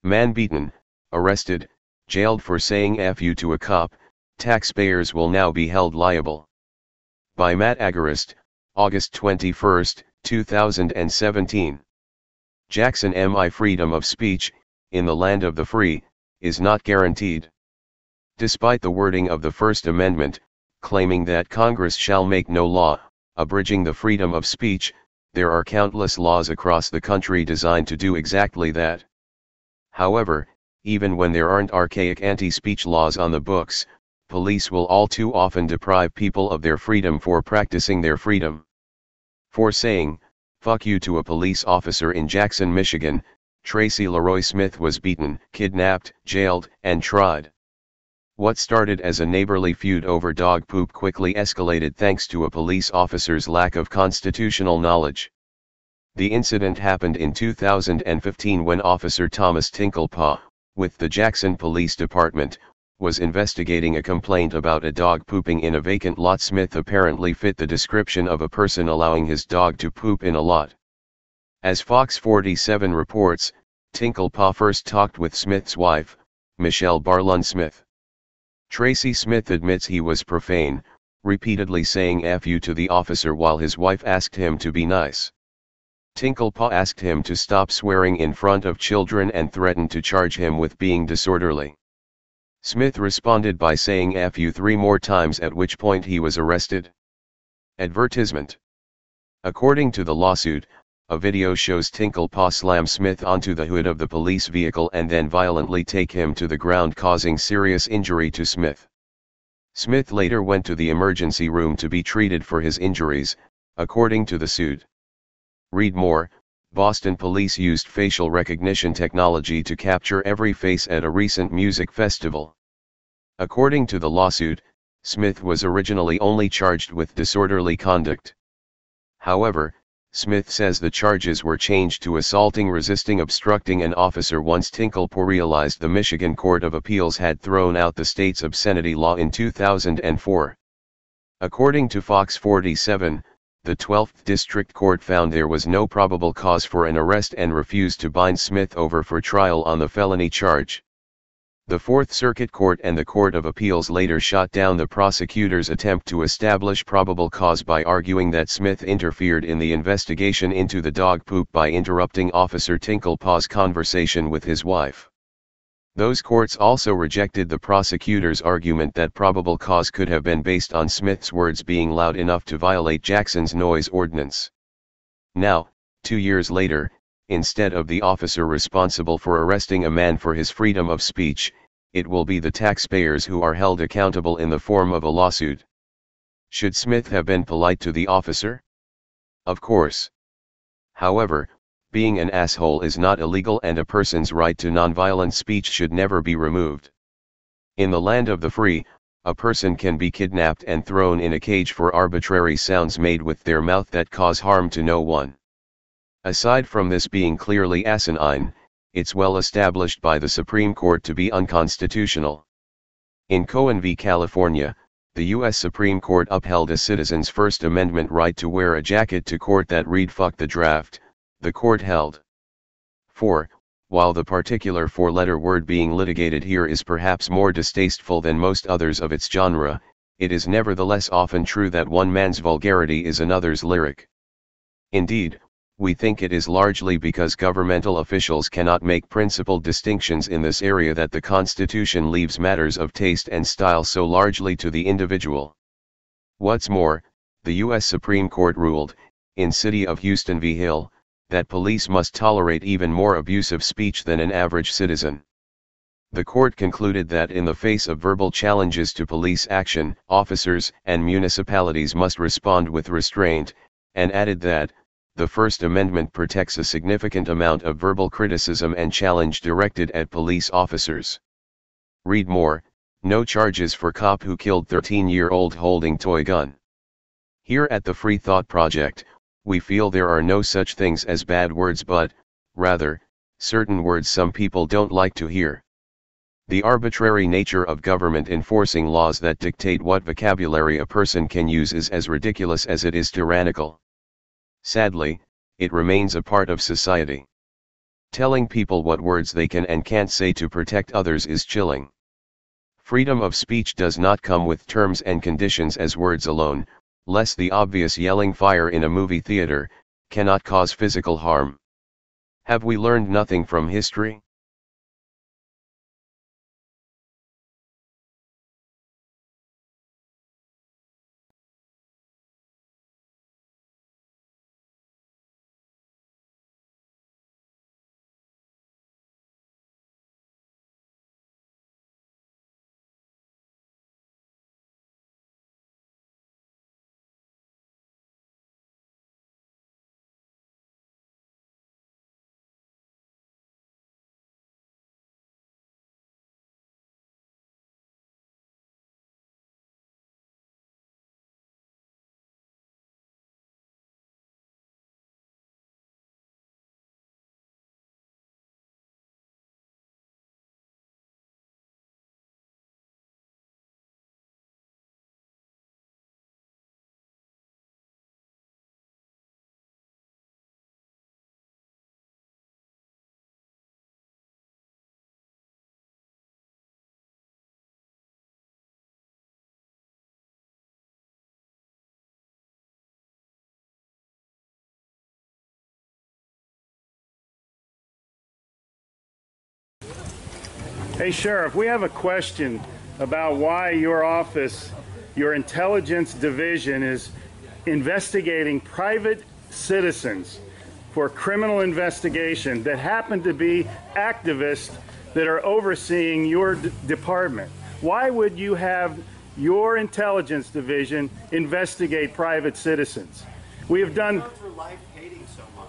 Man beaten, arrested, jailed for saying F you to a cop, taxpayers will now be held liable. By Matt Agarist, August 21, 2017. Jackson mi freedom of speech, in the land of the free, is not guaranteed. Despite the wording of the First Amendment, claiming that Congress shall make no law, abridging the freedom of speech, there are countless laws across the country designed to do exactly that. However, even when there aren't archaic anti-speech laws on the books, police will all too often deprive people of their freedom for practicing their freedom. For saying, "fuck you" to a police officer in Jackson, Michigan, Tracy Leroy Smith was beaten, kidnapped, jailed, and tried. What started as a neighborly feud over dog poop quickly escalated thanks to a police officer's lack of constitutional knowledge. The incident happened in 2015 when Officer Thomas Tinklepaw, with the Jackson Police Department, was investigating a complaint about a dog pooping in a vacant lot. Smith apparently fit the description of a person allowing his dog to poop in a lot. As Fox 47 reports, Tinklepaw first talked with Smith's wife, Michelle Barlun Smith. Tracy Smith admits he was profane, repeatedly saying F you to the officer while his wife asked him to be nice. Tinklepaw asked him to stop swearing in front of children and threatened to charge him with being disorderly. Smith responded by saying F you 3 more times, at which point he was arrested. Advertisement. According to the lawsuit, a video shows Tinklepaw slam Smith onto the hood of the police vehicle and then violently take him to the ground, causing serious injury to Smith. Smith later went to the emergency room to be treated for his injuries, according to the suit. Read more. Boston police used facial recognition technology to capture every face at a recent music festival. According to the lawsuit, Smith was originally only charged with disorderly conduct. However, Smith says the charges were changed to assaulting, resisting, obstructing an officer once Tinklepaw realized the Michigan Court of Appeals had thrown out the state's obscenity law in 2004. According to Fox 47, the 12th District Court found there was no probable cause for an arrest and refused to bind Smith over for trial on the felony charge. The Fourth Circuit Court and the Court of Appeals later shot down the prosecutor's attempt to establish probable cause by arguing that Smith interfered in the investigation into the dog poop by interrupting Officer Tinklepaw's conversation with his wife. Those courts also rejected the prosecutor's argument that probable cause could have been based on Smith's words being loud enough to violate Jackson's noise ordinance. Now, 2 years later, instead of the officer responsible for arresting a man for his freedom of speech, it will be the taxpayers who are held accountable in the form of a lawsuit. Should Smith have been polite to the officer? Of course. However, being an asshole is not illegal, and a person's right to nonviolent speech should never be removed. In the land of the free, a person can be kidnapped and thrown in a cage for arbitrary sounds made with their mouth that cause harm to no one. Aside from this being clearly asinine, it's well established by the Supreme Court to be unconstitutional. In Cohen v. California, the U.S. Supreme Court upheld a citizen's First Amendment right to wear a jacket to court that read "fuck the draft," the court held. 4. While the particular four-letter word being litigated here is perhaps more distasteful than most others of its genre, it is nevertheless often true that one man's vulgarity is another's lyric. Indeed, we think it is largely because governmental officials cannot make principled distinctions in this area that the Constitution leaves matters of taste and style so largely to the individual. What's more, the U.S. Supreme Court ruled, in City of Houston v. Hill, that police must tolerate even more abusive speech than an average citizen. The court concluded that in the face of verbal challenges to police action, officers and municipalities must respond with restraint, and added that, the First Amendment protects a significant amount of verbal criticism and challenge directed at police officers. Read more, no charges for cop who killed 13-year-old holding toy gun. Here at the Free Thought Project, we feel there are no such things as bad words but, rather, certain words some people don't like to hear. The arbitrary nature of government enforcing laws that dictate what vocabulary a person can use is as ridiculous as it is tyrannical. Sadly, it remains a part of society. Telling people what words they can and can't say to protect others is chilling. Freedom of speech does not come with terms and conditions as words alone, less the obvious yelling fire in a movie theater cannot cause physical harm. Have we learned nothing from history? Hey, Sheriff, we have a question about why your office, your intelligence division, is investigating private citizens for criminal investigation that happen to be activists that are overseeing your department. Why would you have your intelligence division investigate private citizens? We have done... For life hating so much.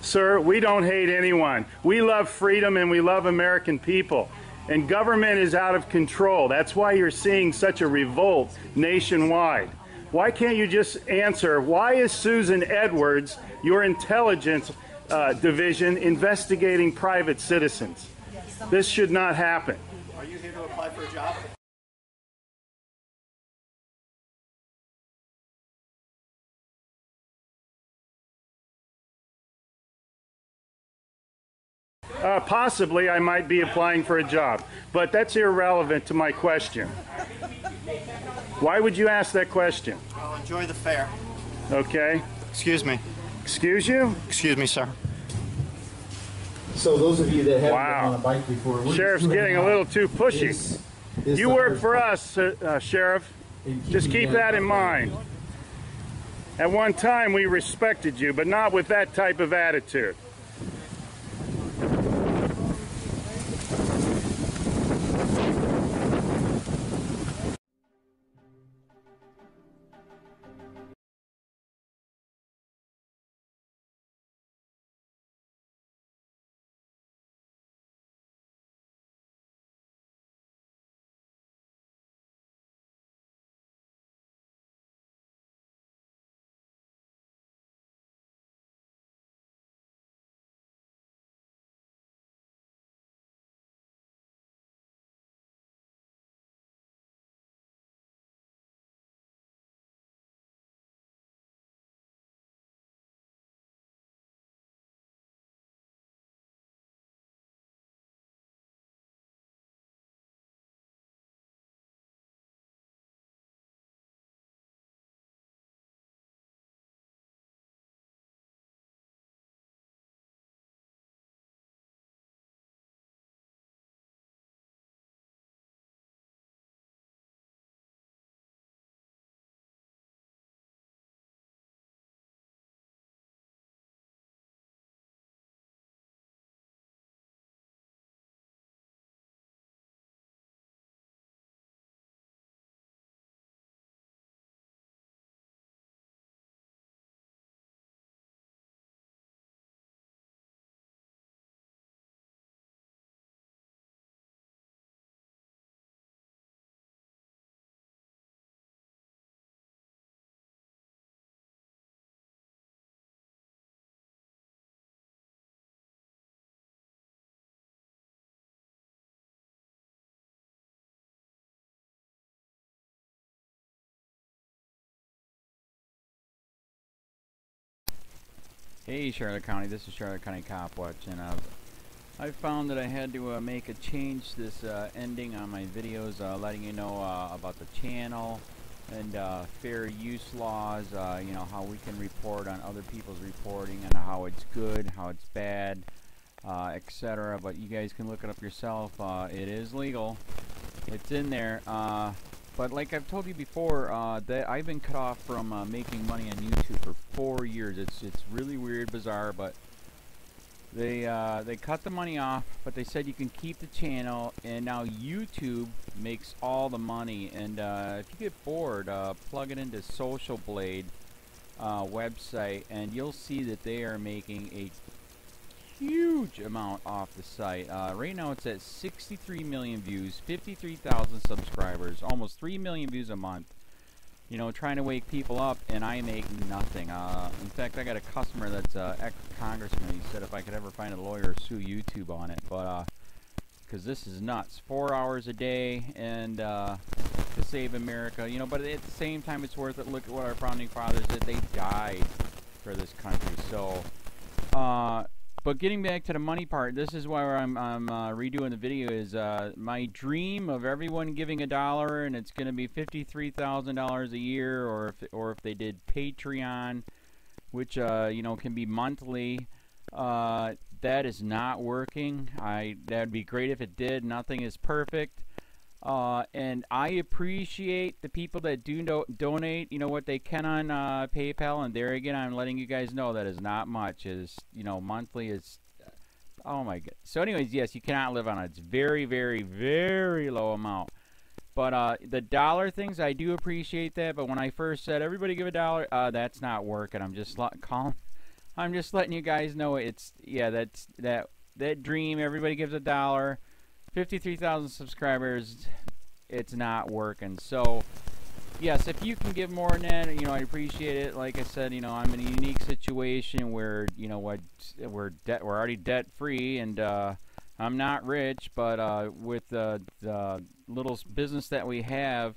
Sir, we don't hate anyone. We love freedom and we love American people. And government is out of control. That's why you're seeing such a revolt nationwide. Why can't you just answer, why is Susan Edwards, your intelligence division, investigating private citizens? This should not happen. Are you here to apply for a job? Possibly I might be applying for a job, but that's irrelevant to my question. Why would you ask that question? Well, enjoy the fair. Okay. Excuse me. Excuse you? Excuse me, sir. So those of you that haven't Wow. been on a bike before, we're Sheriff's getting a little too pushy. You work for us, Sheriff. Just keep that in mind. At one time we respected you, but not with that type of attitude. Hey Charlotte County, this is Charlotte County COPWATCH, and I found that I had to make a change this ending on my videos, letting you know about the channel and fair use laws, you know, how we can report on other people's reporting and how it's good, how it's bad, etc. But you guys can look it up yourself. It is legal. It's in there. But like I've told you before, that I've been cut off from making money on YouTube for 4 years. It's really weird, bizarre, but they cut the money off, but they said you can keep the channel, and now YouTube makes all the money. And if you get bored, plug it into Social Blade website, and you'll see that they are making a huge amount off the site. Right now it's at 63 million views, 53,000 subscribers, almost 3 million views a month. You know, trying to wake people up, and I make nothing. In fact, I got a customer that's ex-congressman. He said if I could ever find a lawyer, sue YouTube on it. But because this is nuts. 4 hours a day, and to save America. You know, but at the same time, it's worth it. Look at what our founding fathers did. They died for this country. So, but getting back to the money part, this is why I'm redoing the video. Is my dream of everyone giving $1, and it's going to be $53,000 a year, or if they did Patreon, which you know, can be monthly. That is not working. That'd be great if it did. Nothing is perfect. And I appreciate the people that do donate, you know, what they can on PayPal. And there again, I'm letting you guys know that is not much. Is, you know, monthly is, oh my god. So anyways, yes, you cannot live on it. It's very, very, very low amount. But the dollar things, I do appreciate that. But when I first said everybody give $1, that's not working. I'm just letting you guys know it's, yeah, that dream. Everybody gives $1. 53,000 subscribers, it's not working. So, yes, if you can give more than that, you know, I appreciate it. Like I said, you know, I'm in a unique situation where, you know, what we're already debt free, and I'm not rich, but with the little business that we have,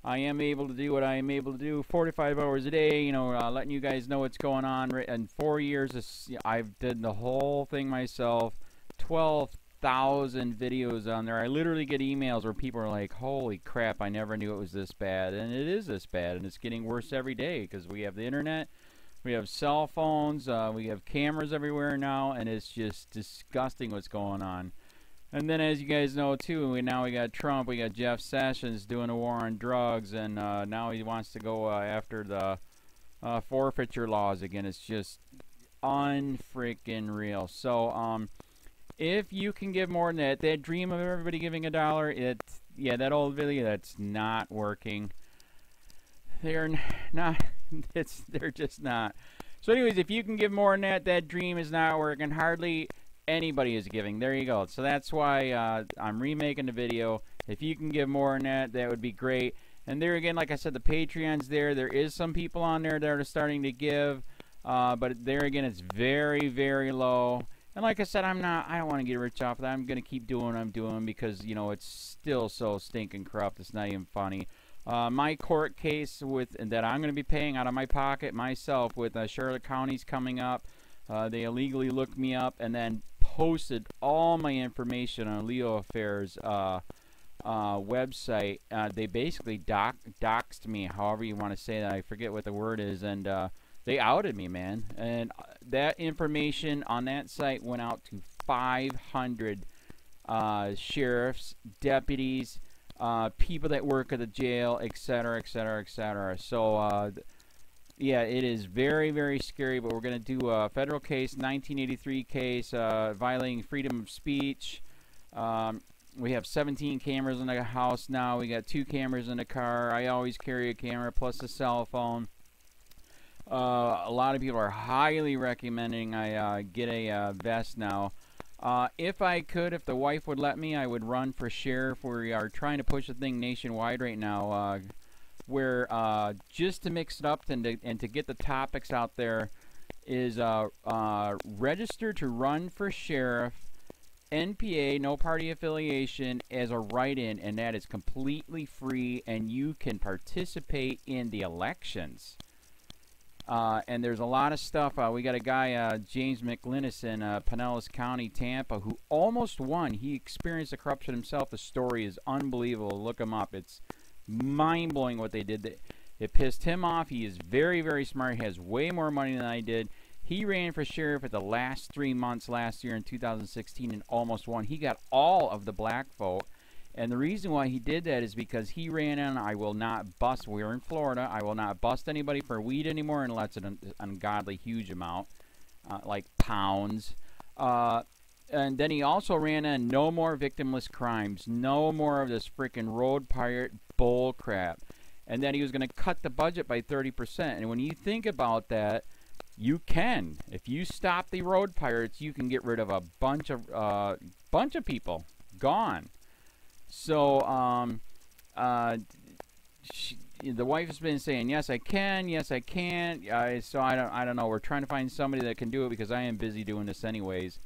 I am able to do what I am able to do 45 hours a day, you know, letting you guys know what's going on. In 4 years, I've did the whole thing myself. 12,000 videos on there. I literally get emails where people are like, holy crap, I never knew it was this bad. And it is this bad, and it's getting worse every day because we have the internet, we have cell phones, we have cameras everywhere now, and it's just disgusting what's going on. And then, as you guys know too, now we got Trump, we got Jeff Sessions doing a war on drugs, and now he wants to go after the forfeiture laws again. It's just unfreaking real. So if you can give more than that dream of everybody giving $1, it's, yeah, that old video, that's not working. They're not, they're just not. So anyways, if you can give more than that dream is not working. Hardly anybody is giving. There you go. So that's why I'm remaking the video. If you can give more than that, that would be great. And there again, like I said, the Patreon's there. There is some people on there that are starting to give, but there again, it's very, very low. And like I said, I don't want to get rich off of that. I'm going to keep doing what I'm doing because, you know, it's still so stinking corrupt. It's not even funny. My court case that I'm going to be paying out of my pocket myself with Charlotte County's coming up. They illegally looked me up and then posted all my information on LEOAFFAIRS website. They basically doxed me, however you want to say that. I forget what the word is, and they outed me, man. And that information on that site went out to 500 sheriffs, deputies, people that work at the jail, etc., etc., etc. So, yeah, it is very, very scary, but we're going to do a federal case, 1983 case, violating freedom of speech. We have 17 cameras in the house now. We got 2 cameras in the car. I always carry a camera plus a cell phone. A lot of people are highly recommending I get a vest now. If I could, if the wife would let me, I would run for sheriff. We are trying to push the thing nationwide right now, where just to mix it up and to get the topics out there is register to run for sheriff, NPA, no party affiliation, as a write-in, and that is completely free, and you can participate in the elections. And there's a lot of stuff. We got a guy, James McLinnis in Pinellas County, Tampa, who almost won. He experienced the corruption himself. The story is unbelievable. Look him up. It's mind-blowing what they did. It pissed him off. He is very, very smart. He has way more money than I did. He ran for sheriff at the last 3 months last year in 2016 and almost won. He got all of the black vote. And the reason why he did that is because he ran on, I will not bust, we're in Florida, I will not bust anybody for weed anymore unless it's an ungodly huge amount, like pounds. And then he also ran on no more victimless crimes, no more of this freaking road pirate bull crap. And then he was going to cut the budget by 30%. And when you think about that, you can. If you stop the road pirates, you can get rid of a bunch of people. Gone. So, the wife has been saying, yes, I can, yes, I can't. So I don't know. We're trying to find somebody that can do it because I am busy doing this anyways.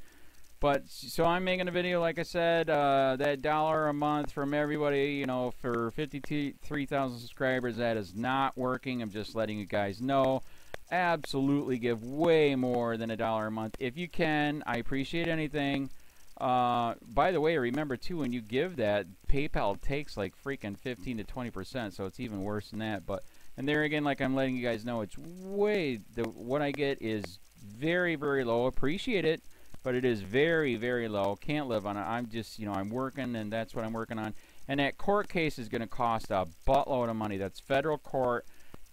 But, so I'm making a video, like I said, that $1 a month from everybody, you know, for 53,000 subscribers, that is not working. I'm just letting you guys know. Absolutely give way more than $1 a month. If you can, I appreciate anything. By the way, remember too, when you give that, PayPal takes like freaking 15 to 20%, so it's even worse than that. But, and there again, like I'm letting you guys know, it's way, what I get is very, very low. Appreciate it, but it is very, very low. Can't live on it. I'm just, you know, I'm working, and that's what I'm working on. And that court case is going to cost a buttload of money. That's federal court.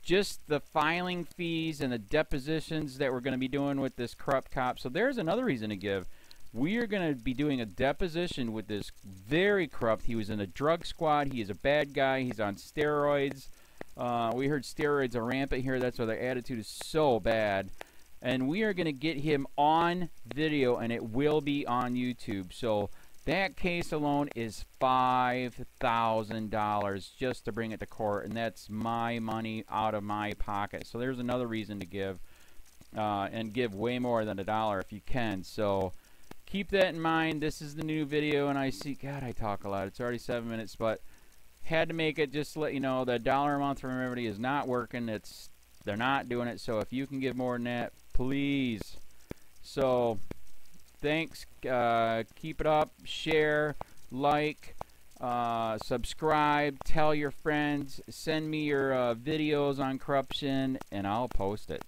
Just the filing fees and the depositions that we're going to be doing with this corrupt cop. So there's another reason to give. We are going to be doing a deposition with this very corrupt. He was in a drug squad. He is a bad guy. He's on steroids. We heard steroids are rampant here. That's why their attitude is so bad. And we are going to get him on video, and it will be on YouTube. So that case alone is $5,000 just to bring it to court, and that's my money out of my pocket. So there's another reason to give, and give way more than $1 if you can. So keep that in mind. This is the new video, and I see, God, I talk a lot. It's already 7 minutes, but had to make it just to let you know that $1 a month from everybody is not working. They're not doing it. So if you can give more than that, please. So thanks. Keep it up. Share, like, subscribe, tell your friends, send me your videos on corruption, and I'll post it.